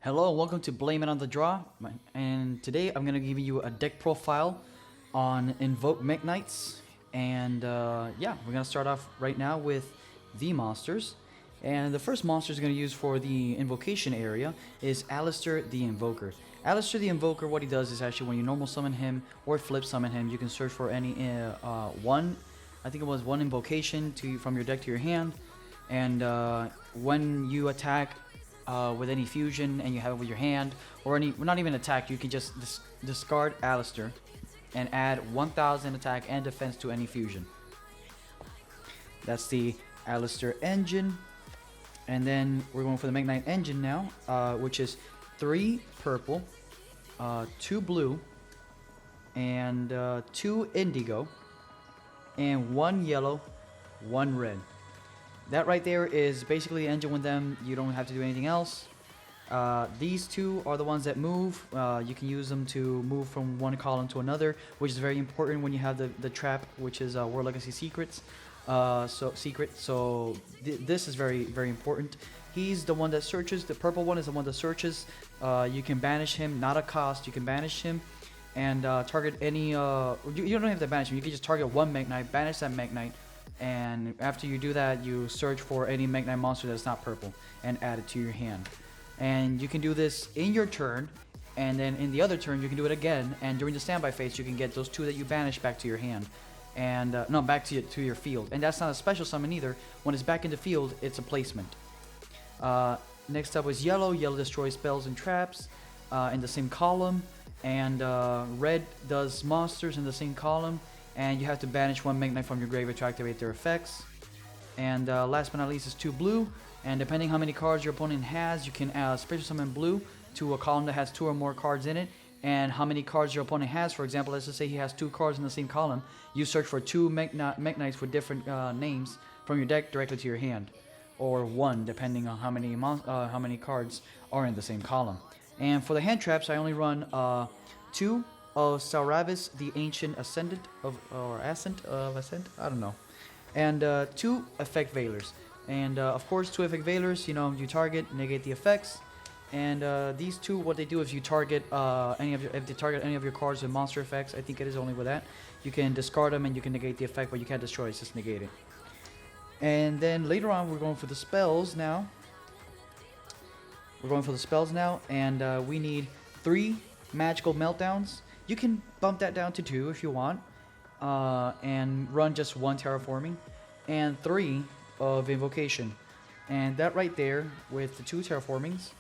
Hello, welcome to Blame It on the Draw, and today I'm going to give you a deck profile on Invoked Mekk Knights, and yeah, we're going to start off right now with the monsters, and the first monster is going to use for the invocation area is Alistair the Invoker. Alistair the Invoker, what he does is actually when you normal summon him or flip summon him, you can search for any I think it was one invocation from your deck to your hand, and when you attack with any fusion and you have it with your hand, or any, not even attack, you can just discard Alistair and add 1000 attack and defense to any fusion. That's the Alistair engine. And then we're going for the Mekk Knight engine now, which is 3 purple, 2 blue, and 2 indigo, and 1 yellow, 1 red. That right there is basically the engine with them. You don't have to do anything else. These two are the ones that move. You can use them to move from one column to another, which is very important when you have the trap, which is World Legacy Secrets. This is very important. He's the one that searches. The purple one is the one that searches. You can banish him, not a cost. You can banish him and target any. You don't have to banish him. You can just target one Mekk Knight, banish that Mekk Knight. And after you do that, you search for any Mekk Knight monster that's not purple and add it to your hand. And you can do this in your turn, and then in the other turn you can do it again, and during the standby phase you can get those 2 that you banished back to your hand. And no, back to your field. And that's not a special summon either. When it's back in the field, it's a placement. Next up is yellow. Yellow destroys spells and traps in the same column, and red does monsters in the same column. And you have to banish 1 Mekk Knight from your graveyard to activate their effects. And last but not least is 2 blue. And depending how many cards your opponent has, you can special summon blue to a column that has 2 or more cards in it. And how many cards your opponent has, for example, let's just say he has 2 cards in the same column. You search for 2 Mekk Knights with different names from your deck directly to your hand. Or 1, depending on how many cards are in the same column. And for the hand traps, I only run 2 of Sauravis, the Ancient Ascendant Ascent, I don't know, and 2 Effect Veilers, and of course 2 Effect Veilers. You target, negate the effects, and these 2, what they do is you target if they target any of your cards with monster effects. I think it is only with that. You can discard them and you can negate the effect, but you can't destroy it, just negate it. And then later on, we're going for the spells now. And we need 3 magical meltdowns. You can bump that down to 2 if you want, and run just 1 terraforming, and 3 of invocation. And that right there, with the 2 terraformings,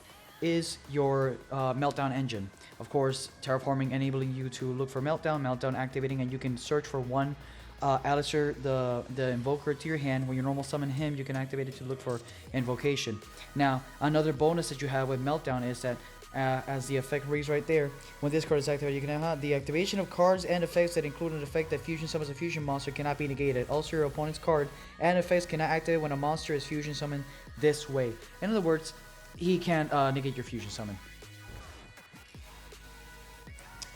is your meltdown engine. Of course, terraforming enabling you to look for meltdown activating, and you can search for 1 Alistair the Invoker to your hand. When you normal summon him, you can activate it to look for invocation. Now, another bonus that you have with meltdown is that as the effect reads right there, when this card is activated, you can have the activation of cards and effects that include an effect that fusion summons a fusion monster cannot be negated. Also, your opponent's card and effects cannot activate when a monster is fusion summoned this way. In other words, he can't negate your fusion summon.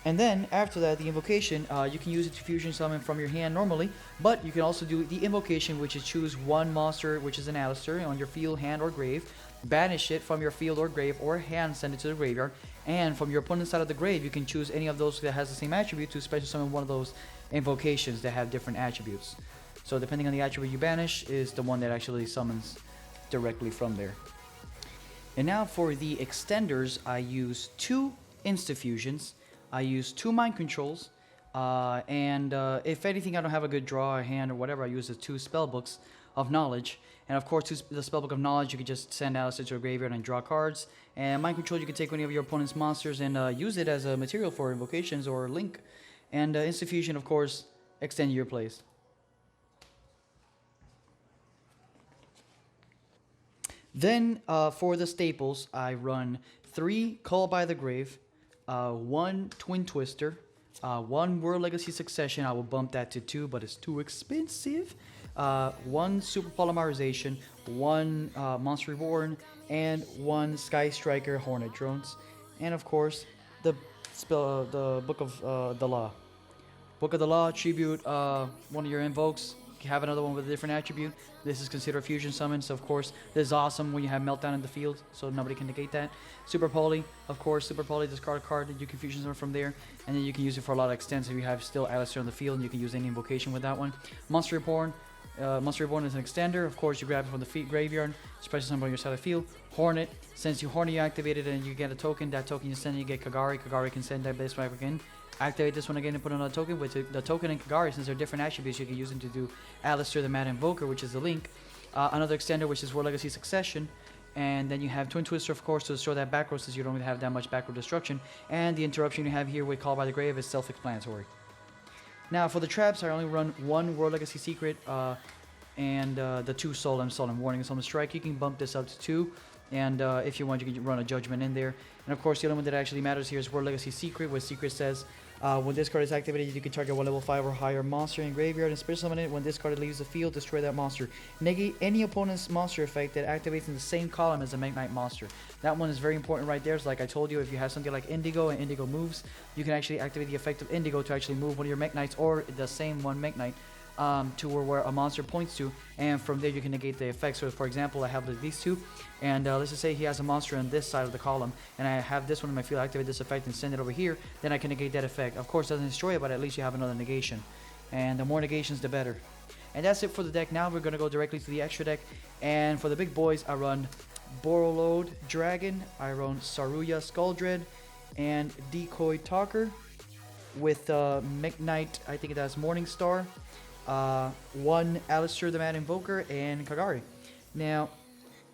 And then after that, the invocation, you can use it to fusion summon from your hand normally, but you can also do the invocation, which is choose 1 monster, which is an Alistair, on your field, hand, or grave, banish it from your field or grave, or hand, send it to the graveyard, and from your opponent's side of the grave, you can choose any of those that has the same attribute to special summon one of those invocations that have different attributes. So depending on the attribute you banish is the one that actually summons directly from there. And now for the extenders, I use 2 insta-fusions, I use 2 mind controls, and if anything I don't have a good draw or hand or whatever, I use the 2 spellbooks of knowledge. And of course, the spellbook of knowledge, you can just send Alistair to a graveyard and draw cards. And mind control, you can take any of your opponent's monsters and use it as a material for invocations or link. And insta-fusion, of course, extend your plays. Then for the staples, I run 3 Call by the Grave, 1 Twin Twister, 1 World Legacy Succession. I will bump that to 2, but it's too expensive. 1 Super Polymerization, 1 Monster Reborn, and 1 Sky Striker Hornet Drones. And of course, the Book of the Law. Book of the Law, tribute one of your invokes, have another one with a different attribute, this is considered fusion summon. So of course, this is awesome when you have meltdown in the field, so nobody can negate that. Super Poly, of course, Super Poly, discard a card, you can fusion summon from there, and then you can use it for a lot of extents if you have still Alistair on the field, and you can use any invocation with that one. Monster Reborn. Monster Reborn is an extender. Of course, you grab it from the graveyard, special summon on your side of the field. Hornet. Since you Hornet, you activate it and you get a token. That token you send, you get Kagari. Kagari can send that base back again. Activate this one again and put another token. With the token and Kagari, since they're different attributes, you can use them to do Alistair the Mad Invoker, which is the link. Another extender, which is World Legacy Succession. And then you have Twin Twister, of course, to destroy that back row, since you don't really have that much back row destruction. And the interruption you have here with Call by the Grave is self-explanatory. Now, for the traps, I only run one World Legacy Secret and the 2 solemn warning and solemn strike. You can bump this up to 2, and if you want, you can run a judgment in there. And of course, the only one that actually matters here is World Legacy Secret, where Secret says when this card is activated, you can target one level 5 or higher monster in graveyard and special summon it. When this card leaves the field, destroy that monster. Negate any opponent's monster effect that activates in the same column as a Mekk Knight monster. That one is very important right there. So like I told you, if you have something like Indigo and Indigo moves, you can actually activate the effect of Indigo to actually move one of your Mekk Knights or the same one Mekk Knight to where a monster points to, and from there you can negate the effect. So for example, I have these two, and let's just say he has a monster on this side of the column, and I have this one in my field, activate this effect and send it over here, then I can negate that effect. Of course, it doesn't destroy it, but at least you have another negation, and the more negations, the better. And that's it for the deck. Now we're going to go directly to the extra deck, and for the big boys, I run Borreload Dragon, I run Saruya Skulldread, and Decoy Talker, with Mekk Knight, I think it has Morningstar, 1 Alistair the Mad Invoker, and Kagari. Now,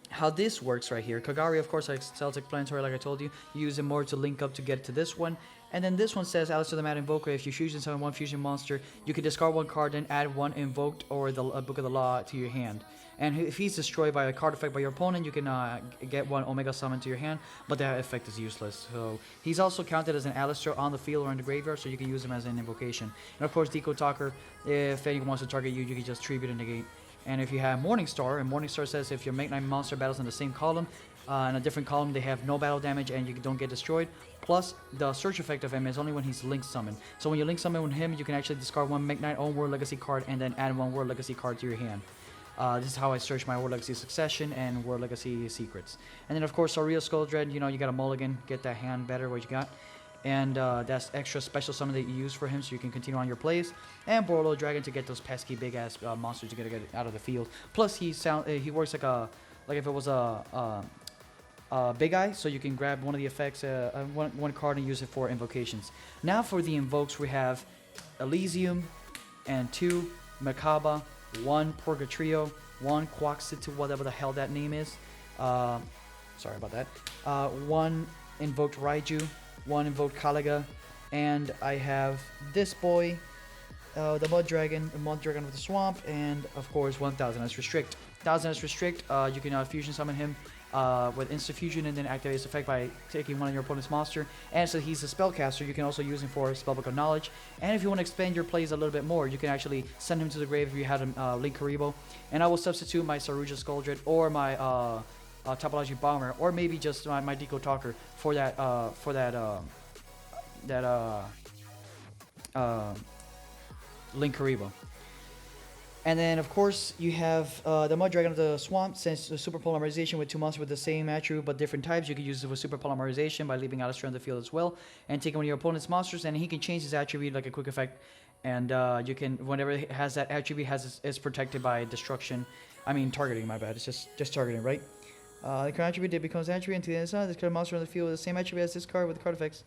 how this works right here, Kagari, of course, like self-explanatory, like I told you, you use it more to link up to get to this one. And then this one says, Alistair the Mad Invoker, if you fusion summon 1 fusion monster, you can discard 1 card and add 1 Invoked or the Book of the Law to your hand. And if he's destroyed by a card effect by your opponent, you can get 1 Omega Summon to your hand, but that effect is useless. So he's also counted as an Alistair on the field or in the graveyard, so you can use him as an invocation. And of course, Deco Talker, if anyone wants to target you, you can just tribute and negate. And if you have Morningstar, and Morningstar says if your Mekk Knight monster battles in the same column, in a different column, they have no battle damage and you don't get destroyed. Plus, the search effect of him is only when he's link summoned. So when you link summon with him, you can actually discard 1 Mekk Knight own World Legacy card and then add 1 World Legacy card to your hand. This is how I search my World Legacy Succession and World Legacy Secrets. And then of course, Saruya Skulldread, you know, you got a mulligan, get that hand better, what you got. And that's extra special summon that you use for him so you can continue on your plays. And Borreload Dragon to get those pesky big ass monsters to get out of the field. Plus he works like if it was a Big Eye, so you can grab one of the effects, one card and use it for invocations. Now for the invokes, we have Elysium and 2 Macabre, 1 Purgatrio, 1 Quaxit, whatever the hell that name is. Sorry about that. 1 Invoked Raiju, 1 Invoked Kalaga, and I have this boy, the Mud Dragon with the Swamp, and of course 1000 as Restrict. 1000 as Restrict, you can fusion summon him with Instant Fusion and then activate his effect by taking one of your opponent's monster. And so he's a spellcaster, you can also use him for Spellbook of Knowledge. And if you want to expand your plays a little bit more, you can actually send him to the grave if you had him Link Karibo. And I will substitute my Saruja Skulldread or my Topology Bomber, or maybe just my Deco Talker for that Link Karibo. And then, of course, you have the Mud Dragon of the Swamp. Since the Super Polymerization with 2 monsters with the same attribute but different types, you can use it with Super Polymerization by leaving Alistair on the field as well. And taking one of your opponent's monsters, and he can change his attribute like a quick effect. And you can, whenever it has that attribute, is protected by destruction. I mean, targeting, my bad. It's just targeting, right? The current attribute that becomes attribute into the other side. This card monster on the field with the same attribute as this card with the card effects.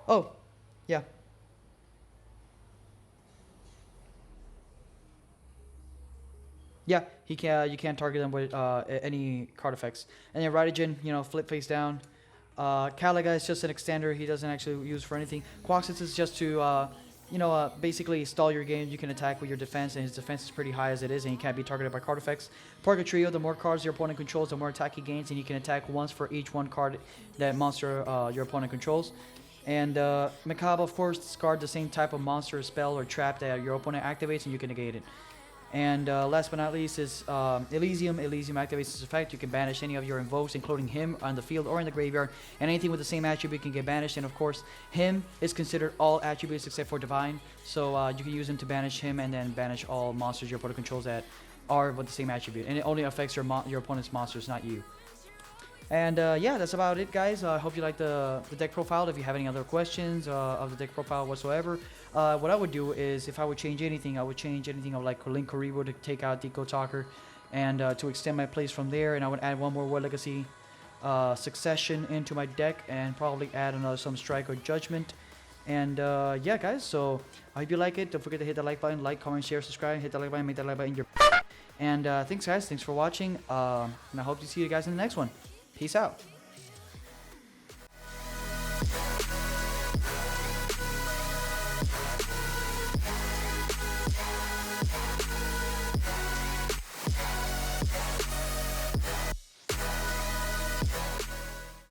Oh, yeah. Yeah, you can't target them with any card effects. And then Raijin, you know, flip face down. Kalaga is just an extender. He doesn't actually use for anything. Quaxit is just to, basically stall your game. You can attack with your defense, and his defense is pretty high as it is, and he can't be targeted by card effects. Purgatrio, the more cards your opponent controls, the more attack he gains, and you can attack once for each 1 card that monster your opponent controls. And Macabre, of course, discard the same type of monster, spell, or trap that your opponent activates, and you can negate it. And last but not least is Elysium. Elysium activates this effect. You can banish any of your invokes, including him, on the field or in the graveyard. And anything with the same attribute can get banished. And of course, him is considered all attributes except for divine. So you can use him to banish him and then banish all monsters your opponent controls that are with the same attribute. And it only affects your opponent's monsters, not you. And yeah, that's about it, guys. I hope you like the deck profile. If you have any other questions of the deck profile whatsoever, what I would do is, if I would change anything, I would change anything of like Link Karibo to take out Deco Talker, and to extend my plays from there. And I would add one more War Legacy Succession into my deck, and probably add another some Strike or Judgment. And yeah, guys. So I hope you like it. Don't forget to hit the like button, like, comment, share, subscribe, hit the like button, make that like button your. And thanks, guys. Thanks for watching. And I hope to see you guys in the next one. Peace out.